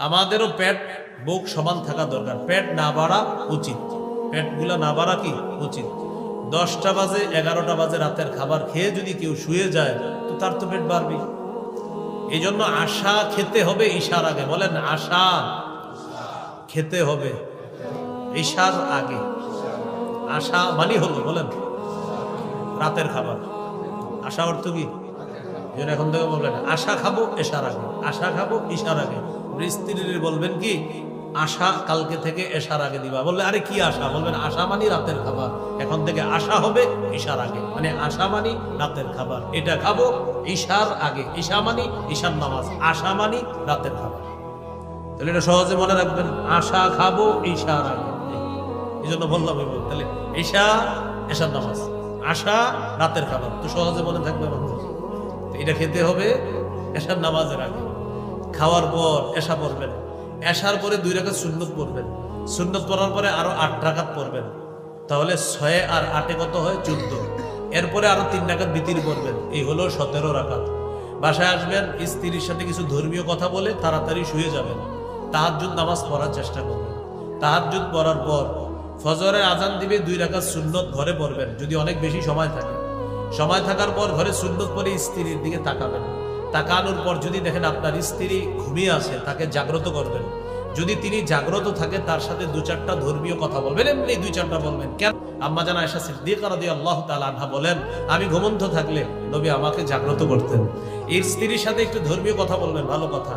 আমাদেরও পেট বুক সমান থাকা দরকার, পেট না বাড়া উচিত, পেটগুলা না বাড়া কি উচিত। 10টা বাজে 11টা বাজে রাতের খাবার খেয়ে যদি কেউ শুয়ে যায় তো তার তো পেট বাড়বে। এই জন্য আশা খেতে হবে ঈশার আগে। বলেন আশা খেতে হবে ঈশার আগে। আশা মানে হলো বলেন রাতের খাবার। আশা অর্থ কি? এখন থেকে বলবেন আশা খাবো এশার আগে, আশা খাবো ঈশার আগে। স্ত্রীর বলবেন কি আশা কালকে থেকে এশার আগে দিবা। বললে আরে কি আশা? বলবেন আশা মানি রাতের খাবার, এখন থেকে আশা হবে ঈশার আগে। মানে আশা মানি রাতের খাবার, এটা খাবো ঈশার আগে। ঈশা মানি ঈশার নামাজ, আশা মানি রাতের খাবার। তাহলে এটা সহজে মনে রাখবেন, আশা খাবো ঈশার আগে। এই জন্য বললাম তাহলে ঈশা এশার নামাজ, আশা রাতের খাবার, তো সহজে মনে থাকবে মানুষ। এটা খেতে হবে এশার নামাজের আগে। খাওয়ার পর এশা পড়বেন, এশার পরে 2 রাকাত সুন্নত পড়বেন, সুন্নত পড়ার পরে আরো 8 রাকাত পড়বেন, তাহলে 6 আর 8 কত হয়? 14। এরপরে আরো 3 রাকাত বিতির পড়বেন, এই হলো 17 রাকাত। বাসায় আসবেন, স্ত্রীর সাথে কিছু ধর্মীয় কথা বলে তাড়াতাড়ি শুয়ে যাবেন। তাহাজ্জুদ নামাজ পড়ার চেষ্টা করবেন। তাহাজ্জুদ পড়ার পর ফজরের আজান দিবে, 2 রাকাত সুন্নত ঘরে পড়বেন যদি অনেক বেশি সময় থাকে। সময় থাকার পর ঘরে সুন্নত পড়ে স্ত্রীর দিকে তাকাবেন। তাকানোর পর যদি দেখেন আপনার স্ত্রী ঘুমিয়ে আছে, তাকে জাগ্রত করবেন। যদি তিনি জাগ্রত থাকে তার সাথে 2-4টা ধর্মীয় কথা বলবেন, এমনি 2-4টা বলবেন। কেন? আম্মা জান আয়েশা সিদ্দিকা রাদিয়াল্লাহু তাআলা আনহা বলেন, আমি ঘুমন্ত থাকলে নবী আমাকে জাগ্রত করতেন। এর স্ত্রীর সাথে একটু ধর্মীয় কথা বলবেন, ভালো কথা।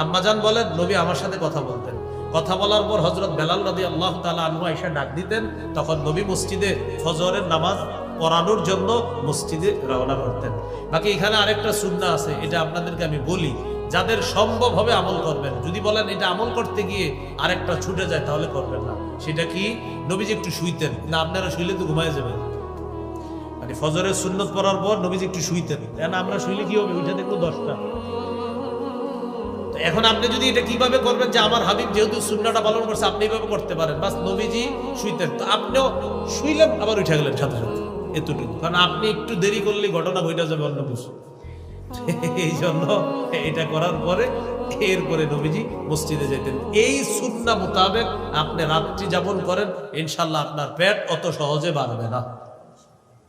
আম্মা জান বলেন নবী আমার সাথে কথা বলতেন। কথা বলার পর হযরত বেলাল রাদিয়াল্লাহু তাআলা আনহু আয়েশা ডাক দিতেন, তখন নবী মসজিদে ফজরের নামাজ পড়ানোর জন্য মসজিদে রওনা করতেন। বাকি এখানে আরেকটা সুন্নাহ আছে, এটা আপনাদেরকে আমি বলি, যাদের সম্ভব হবে আমল করবেন। যদি বলেন এটা আমল করতে গিয়ে আরেকটা ছুটে যায় তাহলে করবেন না। সেটা কি? নবীজি একটু শুইতেন না, আপনারা শুইলে তো ঘুমায় যাবেন। মানে ফজরের সুন্নত পড়ার পর নবীজি একটু শুইতেন, আমরা শুইলে কি হবে? উঠে দেখবো 10টা। এখন আপনি যদি এটা কিভাবে করবেন, যে আমার হাবিব যেহেতু সুন্নাহটা পালন করছে আপনি এইভাবে করতে পারেন। বাস নবীজি শুইতেন, তো আপনিও শুইলেন আবার উঠে গেলেন সাথে সাথে, এতটুকু। কারণ আপনি একটু দেরি করলে ঘটনা ঘটে যাবে অন্য কিছু। এই জন্য এটা করার পরে এরপরে নবীজি মসজিদে যেতেন। এই সুন্নাহ মোতাবেক আপনি রাত্রি যাপন করেন, ইনশাআল্লাহ আপনার পেট অত সহজে বাড়বে না।